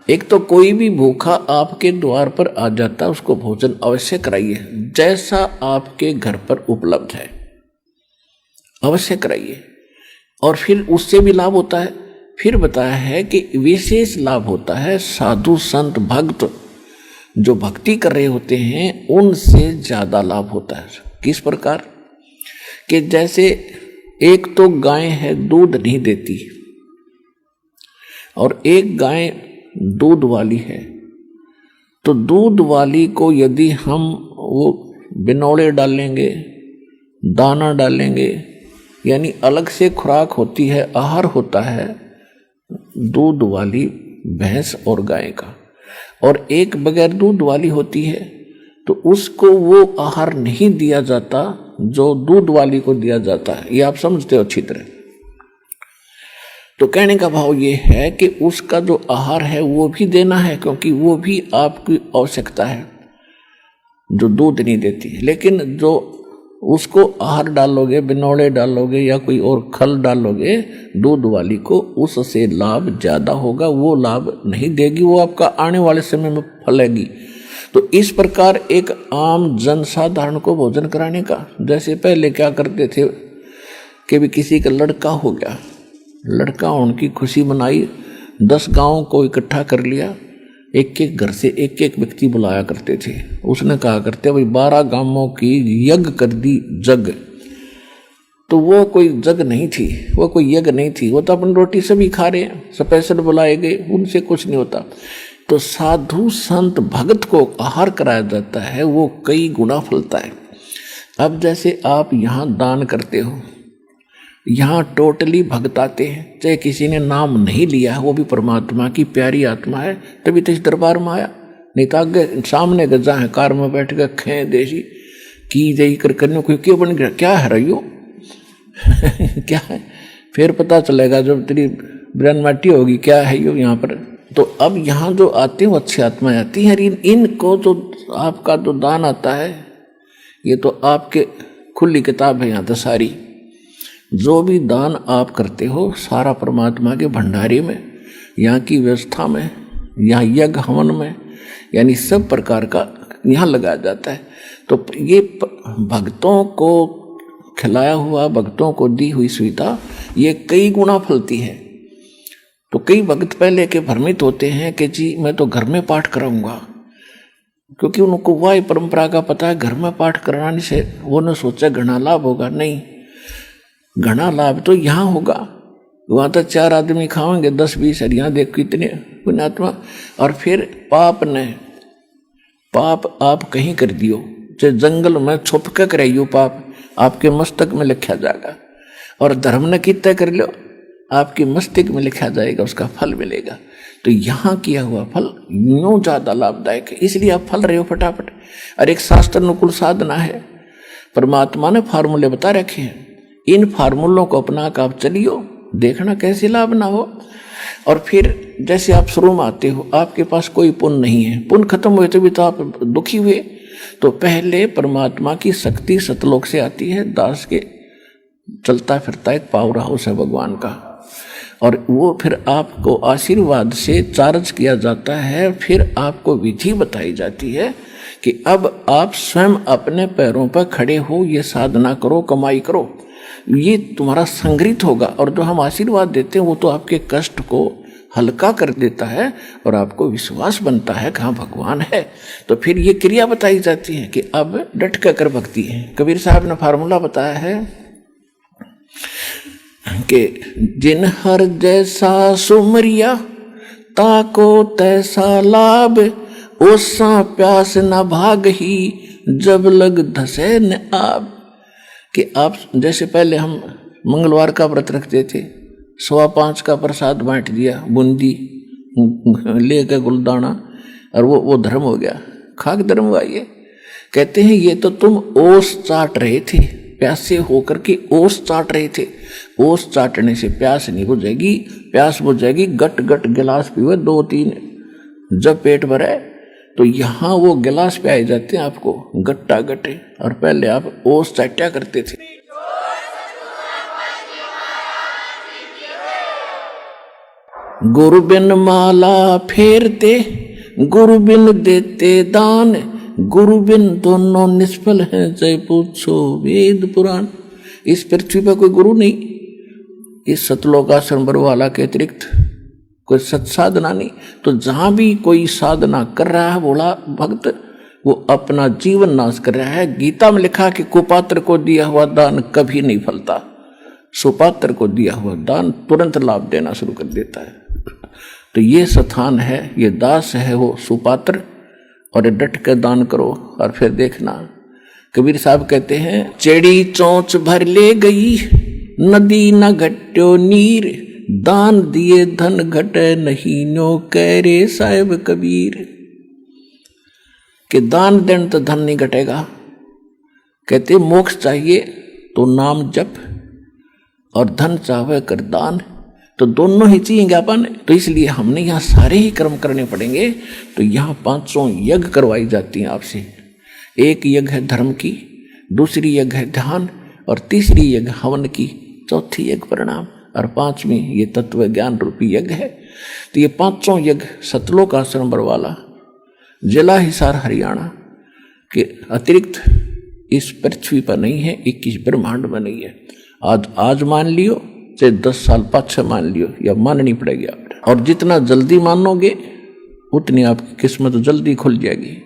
एक तो कोई भी भूखा आपके द्वार पर आ जाता है, उसको भोजन अवश्य कराइए, जैसा आपके घर पर उपलब्ध है अवश्य कराइए। और फिर उससे भी लाभ होता है। फिर बताया है कि विशेष लाभ होता है साधु संत भक्त जो भक्ति कर रहे होते हैं उनसे ज्यादा लाभ होता है। किस प्रकार कि जैसे एक तो गाय है दूध नहीं देती और एक गाय दूध वाली है, तो दूध वाली को यदि हम वो बिनौले डालेंगे, दाना डालेंगे, यानी अलग से खुराक होती है, आहार होता है दूध वाली भैंस और गाय का, और एक बगैर दूध वाली होती है, तो उसको वो आहार नहीं दिया जाता जो दूध वाली को दिया जाता है। ये आप समझते हो अच्छी तरह। तो कहने का भाव ये है कि उसका जो आहार है वो भी देना है, क्योंकि वो भी आपकी आवश्यकता है जो दूध नहीं देती। लेकिन जो उसको आहार डालोगे, बिनौले डालोगे या कोई और खल डालोगे दूध वाली को, उससे लाभ ज्यादा होगा, वो लाभ नहीं देगी, वो आपका आने वाले समय में फलेगी। तो इस प्रकार एक आम जनसाधारण को भोजन कराने का, जैसे पहले क्या करते थे कि भी किसी का लड़का हो गया, लड़का उनकी खुशी मनाई, 10 गांव को इकट्ठा कर लिया, एक एक घर से एक एक व्यक्ति बुलाया करते थे। उसने कहा करते भाई 12 गांवों की यज्ञ कर दी जग। तो वो कोई जग नहीं थी, वो कोई यज्ञ नहीं थी, वो तो अपन रोटी सभी खा रहे हैं, स्पेशल बुलाए गए, उनसे कुछ नहीं होता। तो साधु संत भगत को आहार कराया जाता है, वो कई गुना फलता है। अब जैसे आप यहाँ दान करते हो, यहाँ टोटली भक्त आते हैं, चाहे किसी ने नाम नहीं लिया है, वो भी परमात्मा की प्यारी आत्मा है, तभी तो इस दरबार में आया। नहीं तो आगे सामने गजा है, कार में बैठ कर खे देशी की जई कर करने कोई क्यों बन गया, क्या है रही क्या है, फिर पता चलेगा जब तेरी ब्रन माटी होगी क्या है यो यहाँ पर। तो अब यहाँ जो आते हैं वो अच्छी आत्माएं आती हैं। इनको जो आपका जो दान आता है, ये तो आपके खुली किताब है यहाँ तो सारी, जो भी दान आप करते हो सारा परमात्मा के भंडारे में, यहाँ की व्यवस्था में, यहाँ यज्ञ हवन में, यानी सब प्रकार का यहाँ लगाया जाता है। तो ये भक्तों को खिलाया हुआ, भक्तों को दी हुई सुविधा ये कई गुना फलती है। तो कई भक्त पहले के भ्रमित होते हैं कि जी मैं तो घर में पाठ कराऊंगा, क्योंकि उनको वह परंपरा का पता है घर में पाठ कराने से वो न सोचा घना लाभ होगा। नहीं, घना लाभ तो यहाँ होगा, वहां तो 4 आदमी खाएंगे 10-20, और यहाँ देख कितने पुण्यात्मा। और फिर पाप आप कहीं कर दियो, चाहे जंगल में छुप के कराइयो, पाप आपके मस्तक में लिखा जाएगा, और धर्म ने कितना कर लो आपके मस्तिष्क में लिखा जाएगा, उसका फल मिलेगा। तो यहाँ किया हुआ फल यूं ज्यादा लाभदायक है, इसलिए आप फल रहे हो फटाफट। और एक शास्त्र अनुकूल साधना है, परमात्मा ने फार्मूले बता रखे हैं, इन फार्मूलों को अपना कर आप चलियो, देखना कैसे लाभ ना हो। और फिर जैसे आप शुरू में आते हो, आपके पास कोई पुण्य नहीं है, पुण्य खत्म हुए तो भी तो आप दुखी हुए। तो पहले परमात्मा की शक्ति सतलोक से आती है, दास के चलता फिरता एक पावर हाउस है भगवान का, और वो फिर आपको आशीर्वाद से चार्ज किया जाता है। फिर आपको विधि बताई जाती है कि अब आप स्वयं अपने पैरों पर खड़े हो, ये साधना करो, कमाई करो, ये तुम्हारा संग्रहित होगा। और जो हम आशीर्वाद देते हैं वो तो आपके कष्ट को हल्का कर देता है और आपको विश्वास बनता है कि हाँ भगवान है। तो फिर ये क्रिया बताई जाती है कि अब डट कर भक्ति है। कबीर साहब ने फार्मूला बताया है कि जिन हर जैसा सुमरिया ताको तैसा लाभ, ओसा प्यास न भाग ही जब लग धसे न आब। कि आप जैसे पहले हम मंगलवार का व्रत रखते थे, 5:15 का प्रसाद बांट दिया, बूंदी लेकर गुलदाना, और वो धर्म हो गया, खाक धर्म हुआ। ये कहते हैं ये तो तुम ओस चाट रहे थे, प्यासे होकर के ओस चाट रहे थे। ओस चाटने से प्यास नहीं बुझेगी, प्यास बुझेगी गट गट गिलास पीवे 2-3, जब पेट भरे तो यहाँ वो गिलास पे आए जाते हैं आपको गट्टा गटे, और पहले आप ओस चाट्या करते थे। गुरु बिन माला फेरते, गुरु बिन देते दान, गुरु बिन दोनों निष्फल हैं, जय पूछो वेद पुराण। इस पृथ्वी पर कोई गुरु नहीं, इस सतलोकाश्रम बरवाला के अतिरिक्त कोई सत्साधना नहीं। तो जहां भी कोई साधना कर रहा है भोला भक्त, वो अपना जीवन नाश कर रहा है। गीता में लिखा कि कुपात्र को दिया हुआ दान कभी नहीं फलता, सुपात्र को दिया हुआ दान तुरंत लाभ देना शुरू कर देता है। तो ये स्थान है, ये दास है वो सुपात्र, और डट कर दान करो और फिर देखना। कबीर साहब कहते हैं, चेड़ी चोंच भर ले गई, नदी न घट्यो नीर, दान दिए धन घटे नहीं, नो कह रे साहिब कबीर। कि दान देने तो धन नहीं घटेगा। कहते मोक्ष चाहिए तो नाम जप, और धन चाहे कर दान, तो दोनों ही चाहिए अपन। तो इसलिए हमने यहाँ सारे ही कर्म करने पड़ेंगे। तो यहाँ 500 यज्ञ करवाई जाती हैं आपसे। एक यज्ञ है धर्म की, दूसरी यज्ञ है ध्यान, और तीसरी यज्ञ हवन की, चौथी यज्ञ प्रणाम, और पांचवी ये तत्व ज्ञान रूपी यज्ञ है। तो ये 500 यज्ञ सतलोक आश्रम बरवाला, जिला हिसार हरियाणा के अतिरिक्त इस पृथ्वी पर नहीं है, 21 ब्रह्मांड में नहीं है। आज मान लियो, चाहे 10 साल पाछे मान लियो, या माननी पड़ेगी आप। और जितना जल्दी मानोगे उतनी आपकी किस्मत जल्दी खुल जाएगी।